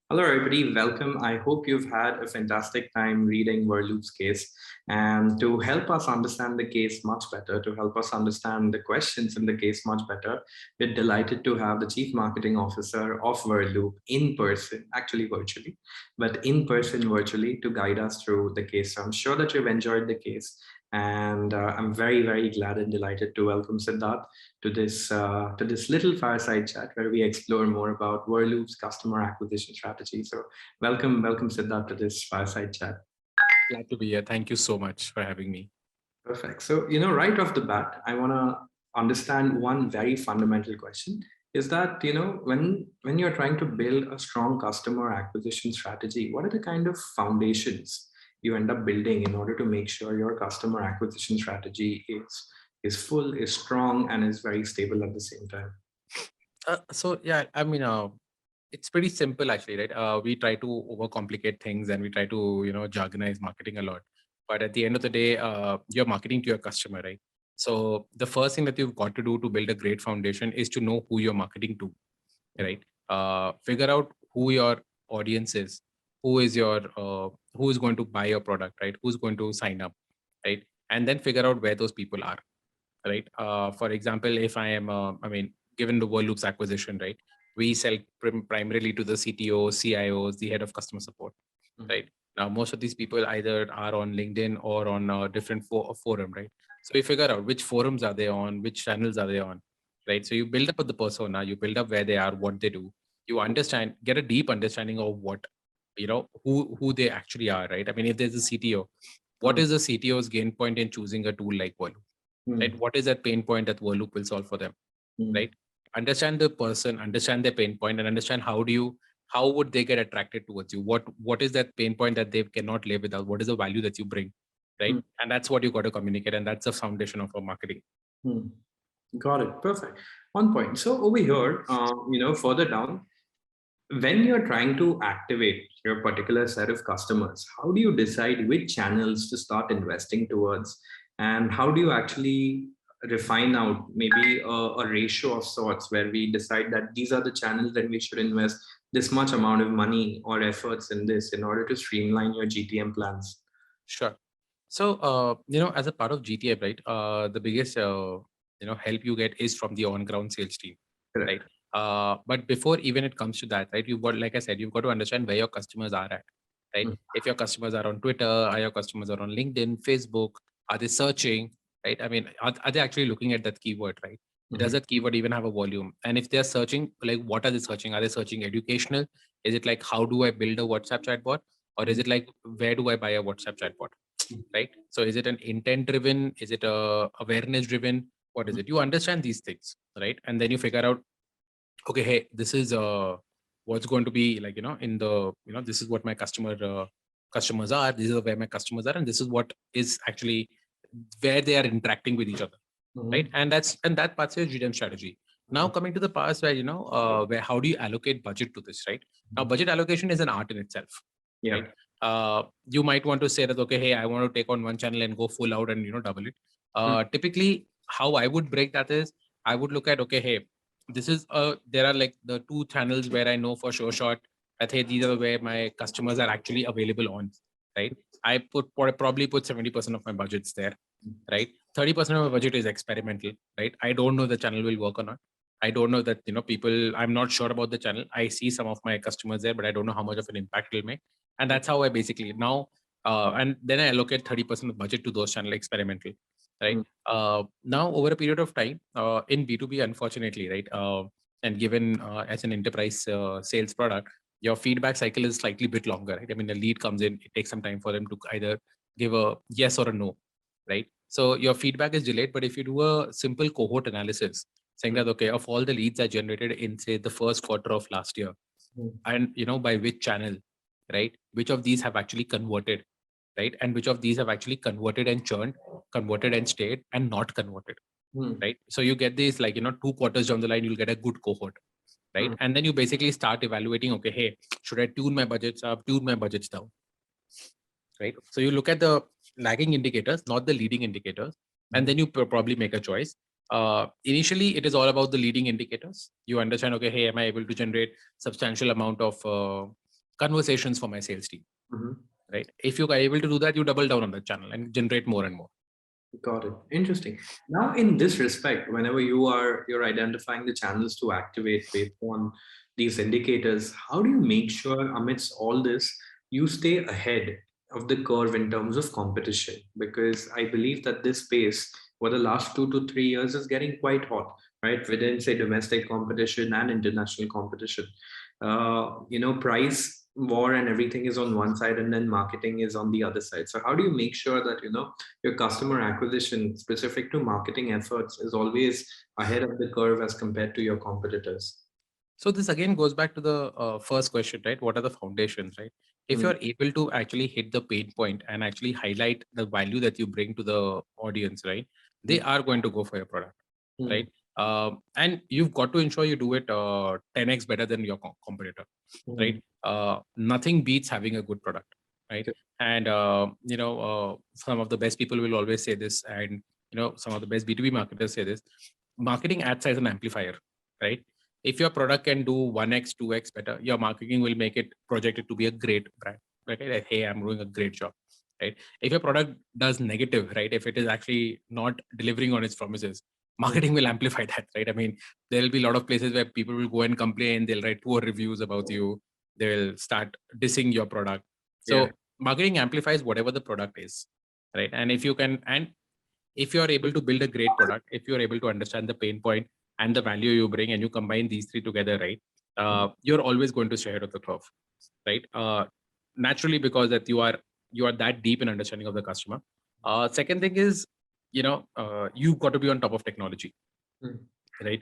Hello, everybody. Welcome. I hope you've had a fantastic time reading Verloop's case. And to help us understand the case much better, to help us understand the questions in the case much better, we're delighted to have the Chief Marketing Officer of Verloop in person, actually virtually, but in person virtually to guide us through the case. So I'm sure that you've enjoyed the case. And I'm very, very glad and delighted to welcome Siddharth to this little fireside chat where we explore more about Verloop's customer acquisition strategy. So welcome Siddharth to this fireside chat. Glad to be here. Thank you so much for having me. Perfect. So right off the bat, I want to understand one very fundamental question. Is that when you're trying to build a strong customer acquisition strategy, what are the kind of foundations you end up building in order to make sure your customer acquisition strategy is full, is strong, and is very stable at the same time? It's pretty simple actually, right? We try to overcomplicate things and we try to, jargonize marketing a lot. But at the end of the day, you're marketing to your customer, right? So the first thing that you've got to do to build a great foundation is to know who you're marketing to, right? Figure out who your audience is, who is going to buy your product, right? Who's going to sign up, right? And then figure out where those people are, right? For example, if I am, given the Verloop's acquisition, right? We sell primarily to the CTOs, CIOs, the head of customer support, right? Now, most of these people either are on LinkedIn or on a different forum, right? So we figure out which forums are they on, which channels are they on, right? So you build up the persona, you build up where they are, what they do, you understand, get a deep understanding of what, who they actually are, right? I mean, if there's a CTO, what is the CTO's gain point in choosing a tool like Verloop? Right? What is that pain point that Verloop will solve for them, right? Understand the person, understand their pain point, and understand how would they get attracted towards you? What is that pain point that they cannot live without? What is the value that you bring, right? And that's what you got to communicate, and that's the foundation of our marketing. Got it. Perfect. One point. So over here, further down, when you're trying to activate your particular set of customers, how do you decide which channels to start investing towards? And how do you actually refine out maybe a ratio of sorts where we decide that these are the channels that we should invest this much amount of money or efforts in this in order to streamline your GTM plans? Sure. So, as a part of GTM, right, the biggest, help you get is from the on-ground sales team, Correct. right? But before even it comes to that, right, you've got, like I said, you've got to understand where your customers are at, right? If your customers are on Twitter, are your customers are on LinkedIn, Facebook, are they searching, right? I mean, are they actually looking at that keyword, right? Does that keyword even have a volume? And if they're searching, like, what are they searching? Are they searching educational? Is it like, how do I build a WhatsApp chatbot? Or is it like, where do I buy a WhatsApp chatbot? Right? So is it an intent driven? Is it a awareness driven? What is it? You understand these things, right? And then you figure out, okay, hey, this is what's going to be like, in the, this is what my customers are. This is where my customers are, and this is what is actually where they are interacting with each other, right? And that part's your GTM strategy. Now coming to the parts where where how do you allocate budget to this, right? Now budget allocation is an art in itself, right? You might want to say that, okay, hey, I want to take on one channel and go full out and double it. Typically, how I would break that is I would look at, okay, hey, this is there are like the two channels where I know for sure shot that, hey, these are where my customers are actually available on, right? I probably put 70% of my budgets there, right? 30% of my budget is experimental, right? I don't know the channel will work or not. I don't know that people. I'm not sure about the channel. I see some of my customers there, but I don't know how much of an impact it'll make. And that's how I basically now. And then I allocate 30% of budget to those channel experimental, right? Now over a period of time, in B2B, unfortunately, right, and given as an enterprise sales product, your feedback cycle is slightly bit longer, right? I mean, the lead comes in, it takes some time for them to either give a yes or a no, right? So your feedback is delayed. But if you do a simple cohort analysis, saying that, okay, of all the leads I generated in say the first quarter of last year, and by which channel, right, which of these have actually converted, right, and which of these have actually converted and churned, converted and stayed, and not converted, right? So you get this, like 2 quarters down the line, you'll get a good cohort, right? And then you basically start evaluating, okay, hey, should I tune my budgets up, tune my budgets down, right? So you look at the lagging indicators, not the leading indicators, and then you probably make a choice. Initially, it is all about the leading indicators. You understand, okay, hey, am I able to generate substantial amount of conversations for my sales team, Mhm. right? If you are able to do that, you double down on the channel and generate more and more. Got it. Interesting. Now, in this respect, whenever you're identifying the channels to activate based on these indicators, how do you make sure amidst all this you stay ahead of the curve in terms of competition? Because I believe that this space for the last 2 to 3 years is getting quite hot, right? Within say domestic competition and international competition. Price war and everything is on one side, and then marketing is on the other side. So how do you make sure that your customer acquisition specific to marketing efforts is always ahead of the curve as compared to your competitors? So this again goes back to the first question, right? What are the foundations, right? If Mm, you're able to actually hit the pain point and actually highlight the value that you bring to the audience, right? They mm, are going to go for your product, mm, right? And you've got to ensure you do it 10x better than your competitor, right? mm. Nothing beats having a good product, right? Okay. And some of the best people will always say this, and some of the best B2B marketers say this: marketing acts as an amplifier, right? If your product can do 1x 2x better, your marketing will make it projected to be a great brand, right? Like, hey, I'm doing a great job, right? If your product does negative, right, if it is actually not delivering on its promises, Mm, marketing will amplify that, right? I mean, there will be a lot of places where people will go and complain, they'll write poor reviews about you, they will start dissing your product. yeah. So marketing amplifies whatever the product is, right? And if you're able to build a great product, if you're able to understand the pain point and the value you bring, and you combine these three together, right, Mm, you're always going to stay ahead of the curve, right? Naturally, because that you are that deep in understanding of the customer. Second thing is, you've got to be on top of technology, mm, right?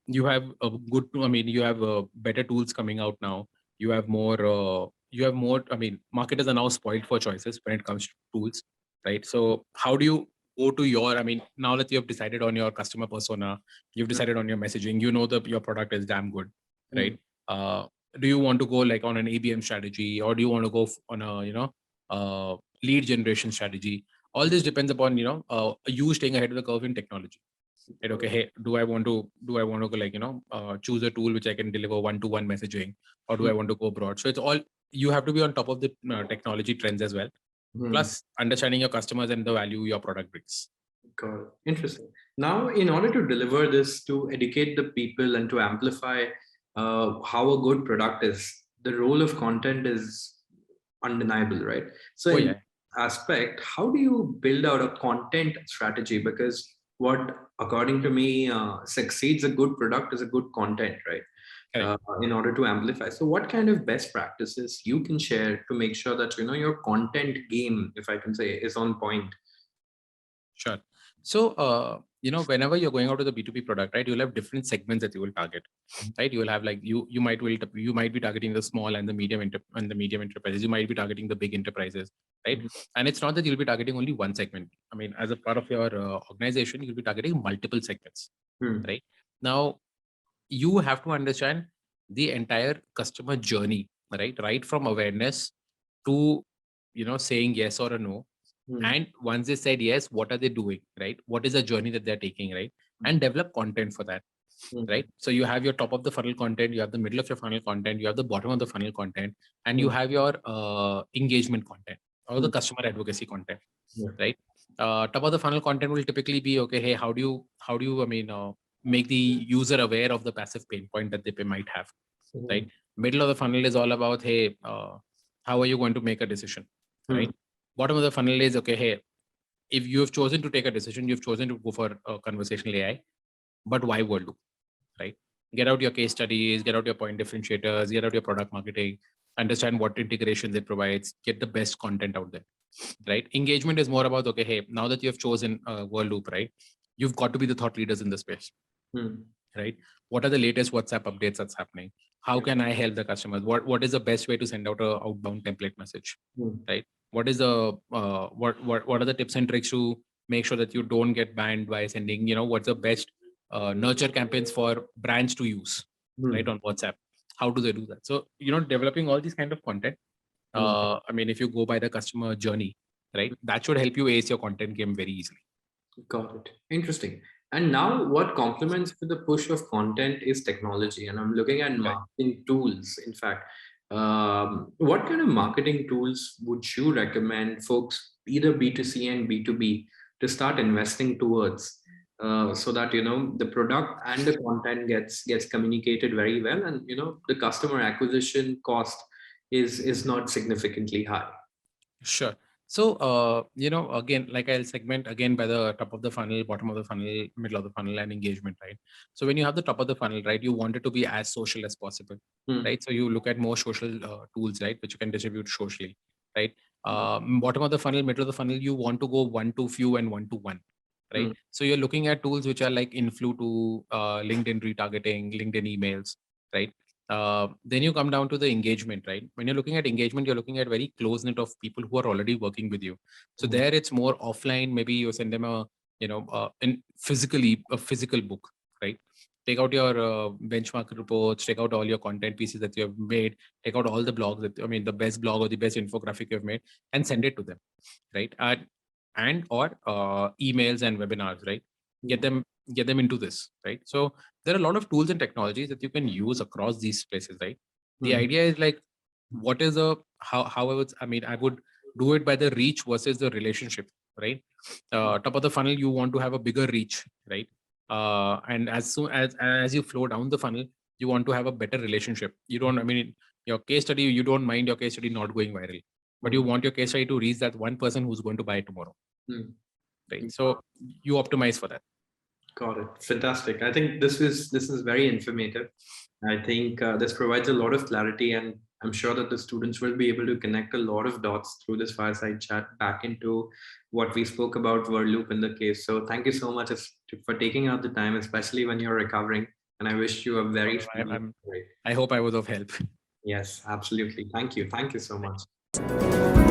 You have a good, I mean, you have better tools coming out now. You have more. I mean, marketers are now spoiled for choices when it comes to tools, right? So how do you go to your? I mean, now that you have decided on your customer persona, you've mm, decided on your messaging. You know that your product is damn good, mm. right? Do you want to go like on an ABM strategy, or do you want to go on a lead generation strategy? All this depends upon you staying ahead of the curve in technology, right? Got Okay, it. hey, do I want to go like choose a tool which I can deliver one-to-one messaging, or do Mm, I want to go broad? So it's all, you have to be on top of the technology trends as well, mm. plus understanding your customers and the value your product brings. Got it. Interesting. Now, in order to deliver this, to educate the people and to amplify how a good product is, the role of content is undeniable, right? So, Oh in yeah, aspect, how do you build out a content strategy? Because what, according to me, succeeds a good product is a good content, right? correct. In order to amplify. So, what kind of best practices you can share to make sure that your content game, if I can say, is on point? Sure. So, whenever you're going out to the B2B product, right, you'll have different segments that you will target, right? You will have like you might be targeting the small and the medium enterprises. You might be targeting the big enterprises, right? Mhm. And it's not that you'll be targeting only one segment. I mean, as a part of your organization, you'll be targeting multiple segments, Hmm. right? Now, you have to understand the entire customer journey, right? Right from awareness to saying yes or a no, Hmm. and once they said yes, what are they doing, right? What is the journey that they're taking, right? And develop content for that, Hmm. right? So you have your top of the funnel content, you have the middle of your funnel content, you have the bottom of the funnel content, and you Hmm. have your engagement content or the Hmm. customer advocacy content, Yeah. right? Top of the funnel content will typically be, okay, hey, how do you I mean make the user aware of the passive pain point that they might have, Hmm. right? Middle of the funnel is all about, hey, how are you going to make a decision, Hmm. right? Bottom of the funnel is, okay, hey, if you have chosen to take a decision, you've chosen to go for conversational AI, but why Verloop, right? Get out your case studies, get out your point differentiators, get out your product marketing, understand what integrations it provides, get the best content out there, right? Engagement is more about, okay, hey, now that you have chosen Verloop, right, you've got to be the thought leaders in the space, Hmm. right? What are the latest WhatsApp updates that's happening? How Yeah. can I help the customers? What is the best way to send out a outbound template message, Hmm. right? What is the what are the tips and tricks to make sure that you don't get banned by sending, what's the best nurture campaigns for brands to use, right, Hmm. on WhatsApp? How do they do that? So, developing all these kind of content, Hmm. I mean, if you go by the customer journey, right, that should help you ace your content game very easily. Got it. Interesting. And now, what complements to the push of content is technology. And I'm looking at Correct. marketing tools, in fact. What kind of marketing tools would you recommend folks, either B2C and B2B, to start investing towards, so that the product and the content gets communicated very well, and the customer acquisition cost is not significantly high. Sure. So, again, like I'll segment again by the top of the funnel, bottom of the funnel, middle of the funnel, and engagement, right? So, when you have the top of the funnel, right, you want it to be as social as possible, Hmm. right? So, you look at more social tools, right, which you can distribute socially, right? Bottom of the funnel, middle of the funnel, you want to go one to few and one to one, right? Hmm. So, you're looking at tools which are like Influ to LinkedIn retargeting, LinkedIn emails, right? Then you come down to the engagement, right? When you're looking at engagement, you're looking at very close knit of people who are already working with you. So Hmm. there, it's more offline. Maybe you send them in physically a physical book, right? Take out your benchmark reports, take out all your content pieces that you have made, take out all the blogs the best blog or the best infographic you have made, and send it to them, right? And or emails and webinars, right? Hmm. Get them into this, right? So there are a lot of tools and technologies that you can use across these places, right? The Hmm. idea is like, what is a how I would do it by the reach versus the relationship, right? Top of the funnel, you want to have a bigger reach, right? And as soon as you flow down the funnel, you want to have a better relationship. You don't, your case study, you don't mind your case study not going viral, but you Hmm. want your case study to reach that one person who's going to buy tomorrow, Hmm. right? So you optimize for that. Got it. Fantastic. I think this is very informative. I think this provides a lot of clarity, and I'm sure that the students will be able to connect a lot of dots through this fireside chat back into what we spoke about Verloop in the case. So thank you so much for taking out the time, especially when you're recovering. And I wish you a very Problem. speedy recovery. I hope I was of help. Yes, absolutely. Thank you. Thank you so much.